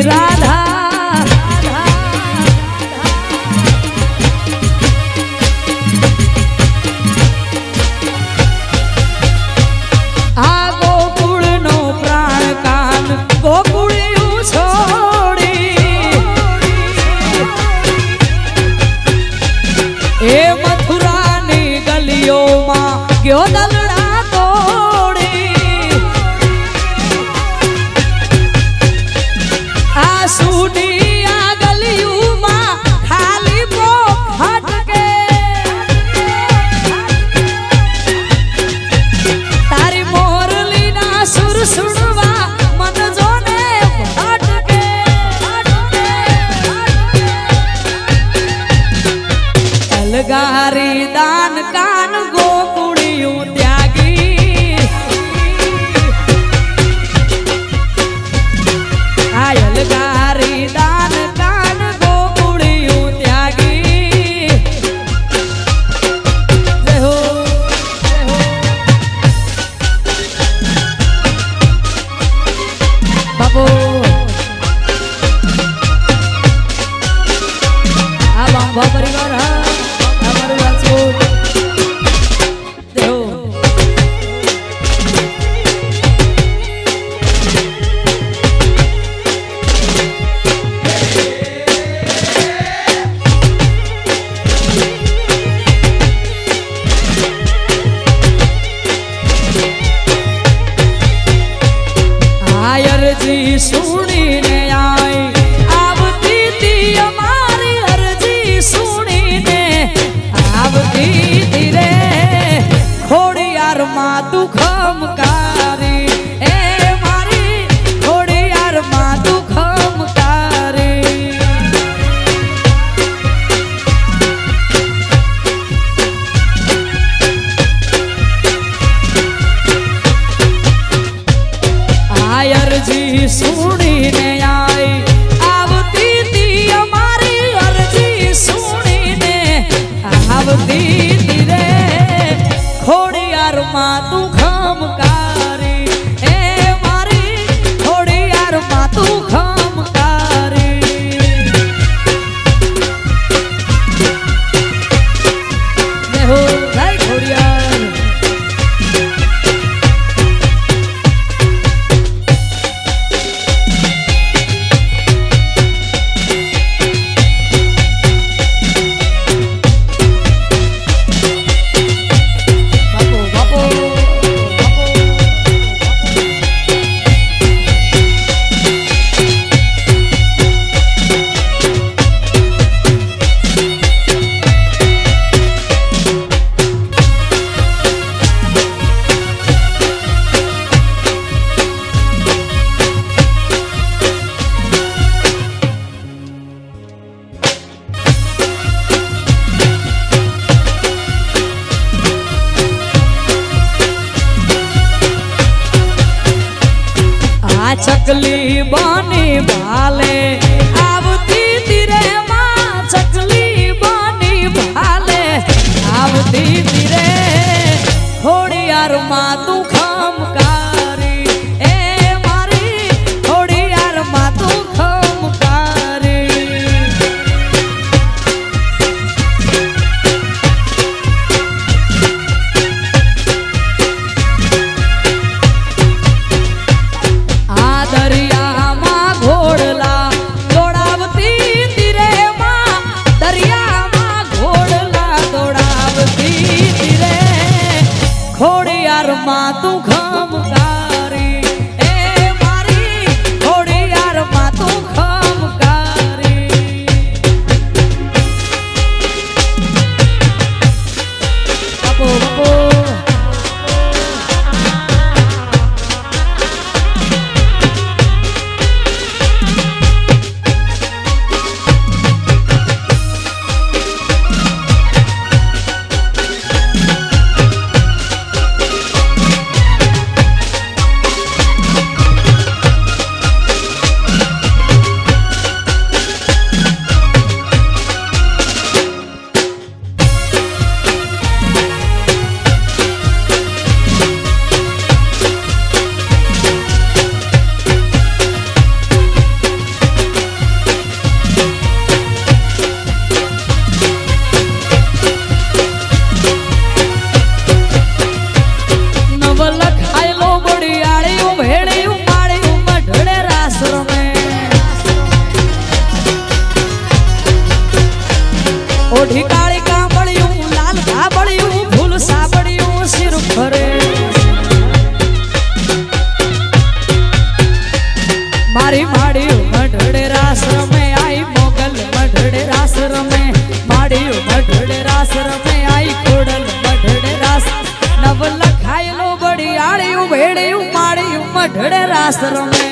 રાધા આ ગોકુળનો પ્રાણ કાન ગોકુળિયું છોડી એ મથુરાની ગલીઓમાં ગયો દલડા તોડી આ સુડી આ ગલીઓમાં ખાલી પોખટ કે તારી મોરલીના સુર સુણવા મન જોને ભટકે અલગારી દાન કાન ગોકુળિયું ત્યાગી આ અલગારી દાન કાન ગોકુળિયું ત્યાગી જય હો બાપુ આ બાંભા પરિવાર હા અમારું રાજકોટ જય હો અરજી સુણીને આઈ આવતી તી અમારી અરજી સુણીને આવતી તી રે ખોડિયારમાં તું ખમકારી એ મારી ખોડિયારમાં તું ખમકારી અરજી સુણીને આઈ આવતી તી અમારી અરજી સુણીને આવતી તી રે ખોડિયારમાં તું ખમકારી એ મારી ખોડિયારમાં તું ખમકારી જય હો જય ખોડિયાર ચકલી બની ભાલે આવતી તી રે માં ચકલી બની ભાલે આવતી તી રે ખોડિયારમાં તું ખમકારી એ મારી ખોડિયારમાં તું ખમકારી દરિયામાં ઘોડલા દોડાવતી તી રે માં દરિયામાં ઘોડલા દોડાવતી તી રે ખોડિયારમાં ભેડિયું માળિયું મઢડે રાસ રમે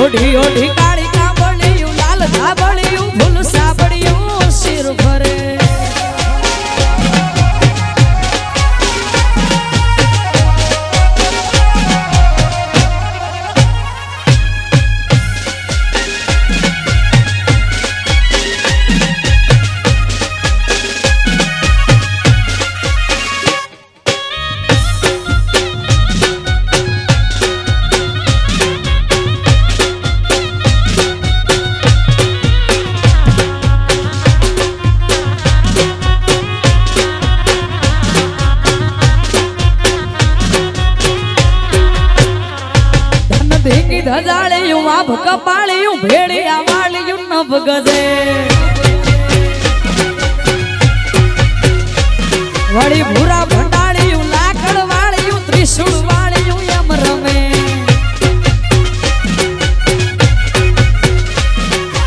ઓઢી ઓઢી કાળી કાંબળિયું લાલ ધાબળિયું ફૂલ સાબળિયું શિર ભરે ધજાળિયું આભ કપાળિયું ભેડિયા વાળિયું નભ ગજે વળી ભૂરા ભંડાળિયું લાકડ વાળિયું ત્રિશુળ વાળિયું એમ રમે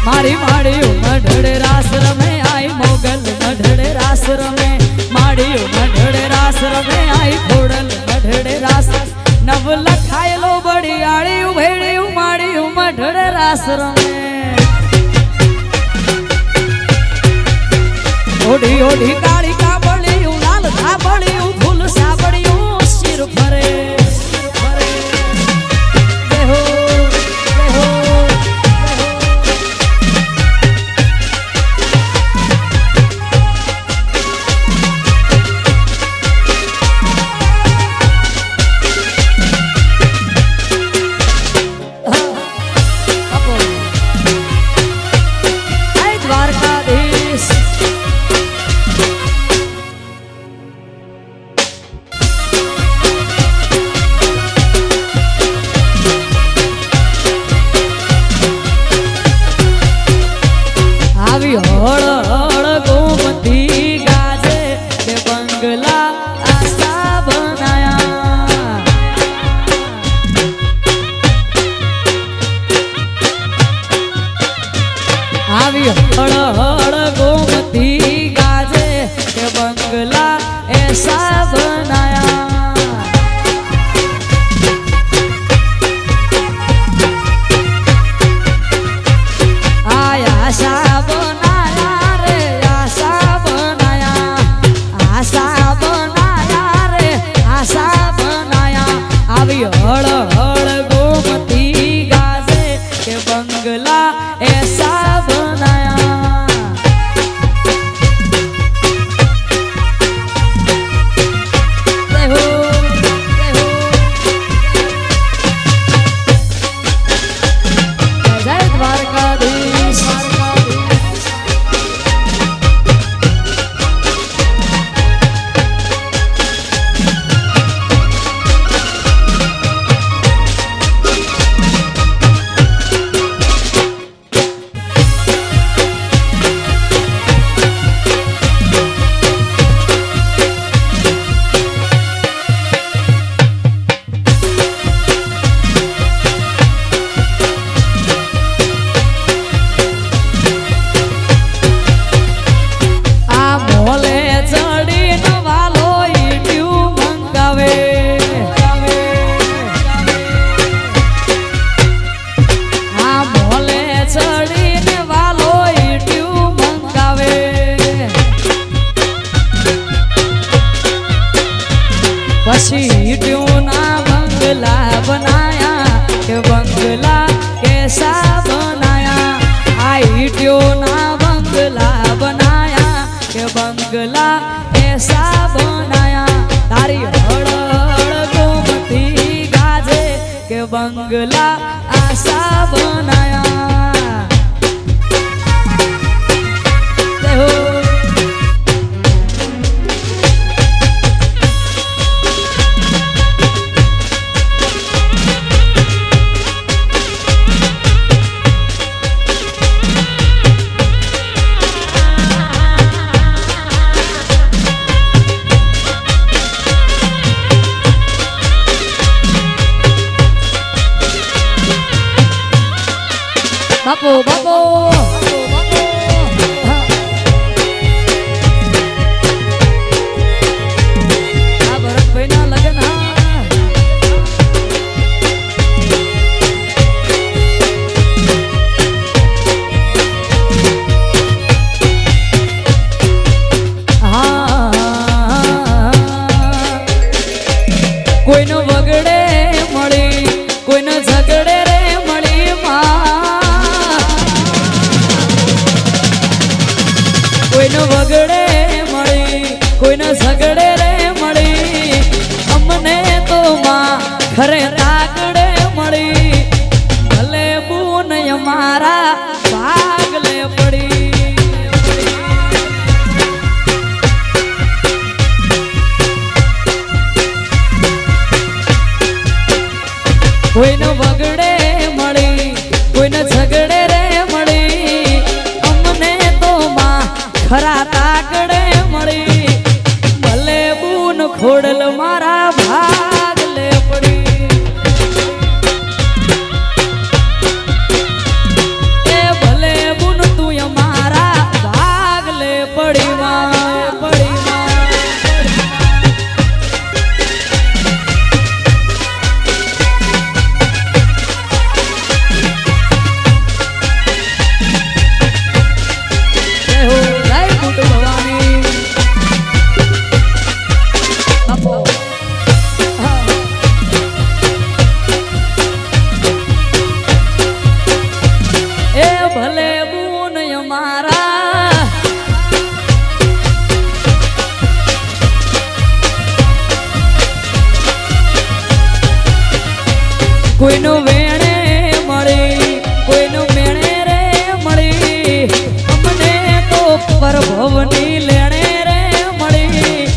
મારી માળિયું મઢડે રાસ રમે આઈ મોગલ મઢડે રાસ રમે માળિયું મઢડે રાસ રમે આઈ ખોડલ મઢડે રાસ નવ લખાયેલો બડિયાળિયું ભેડિયું માળિયું મઢડે રાસ રમે ઓઢી ઓઢી કાળી કાબળિયું લાલ ધાબળિયું ફૂલ સાબળિયું શિર ફરે દેહો દેહો हड़ हड़ गोमती गाजे के बंगला ऐसा बनाया आया आशा बनाया रे आशा बनाया रे आशा बनाया अभी हड़ हड़ गोमती गाजे के बंगला ऐसा सीटियों ना बंगला बनाया के बंगला कैसा बनाया आईटियों ना बंगला बनाया के बंगला कैसा बनाया तारी हड़ हड़ गोमती गाजे के बंगला आशा बनाया बापू बापू મળી ભલે બૂન મારા ભાગલે પડી કોઈને વગડે મળી કોઈને ઝગડે રે મળી અમને તો માં ખરા તાકડે મળી ભલે બૂન ખોડલ મારા ભાગલે પડી એ ભલે બૂન તું મારા ભાગલે પડી માં પડી ભલે બૂન અમારા કોઈનું વેણે મળી કોઈનું મેણે રે મળી અમને તો પરભવની લેણે રે મળી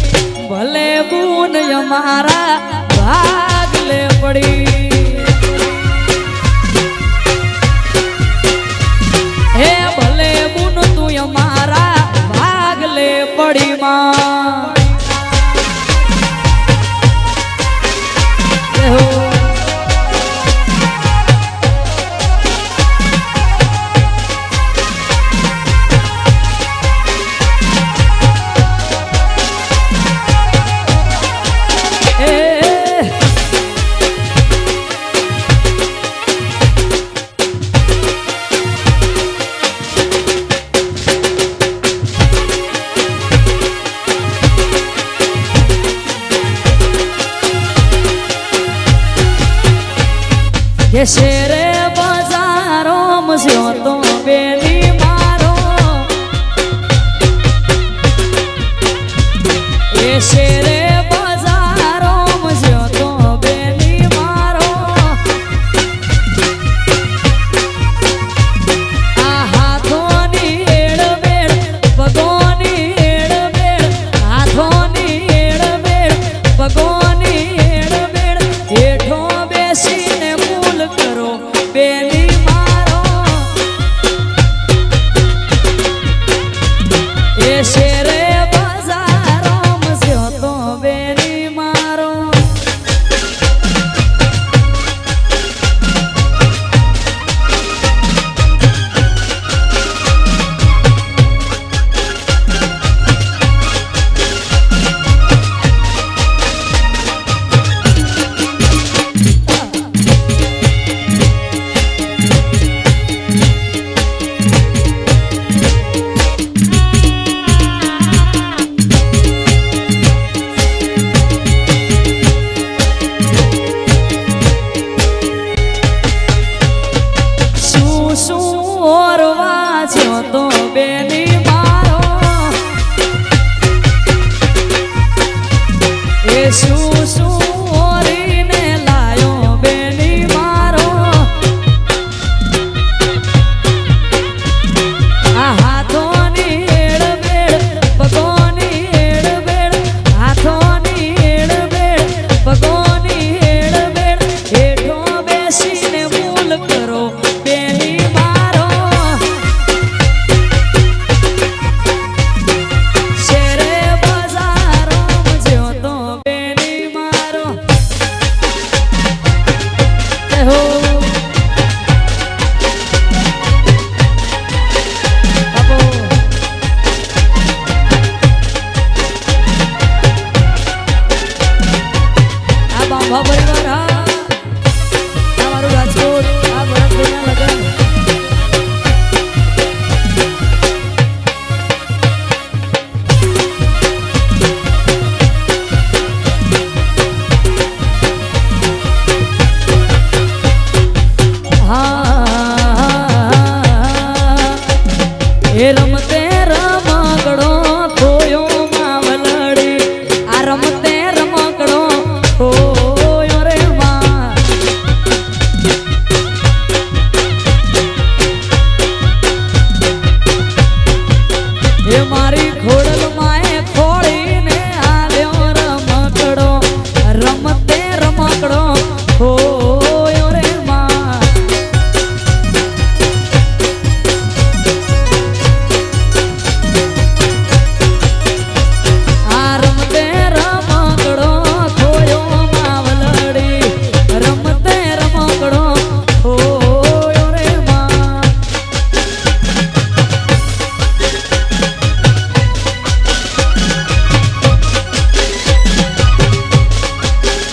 ભલે બૂન અમારા ભાગલે પડી હે ભલે બુન તું અમારા ભાગલે પડી માં ये शेरे बाजारों मुझे तो बेली मारो ये शेरे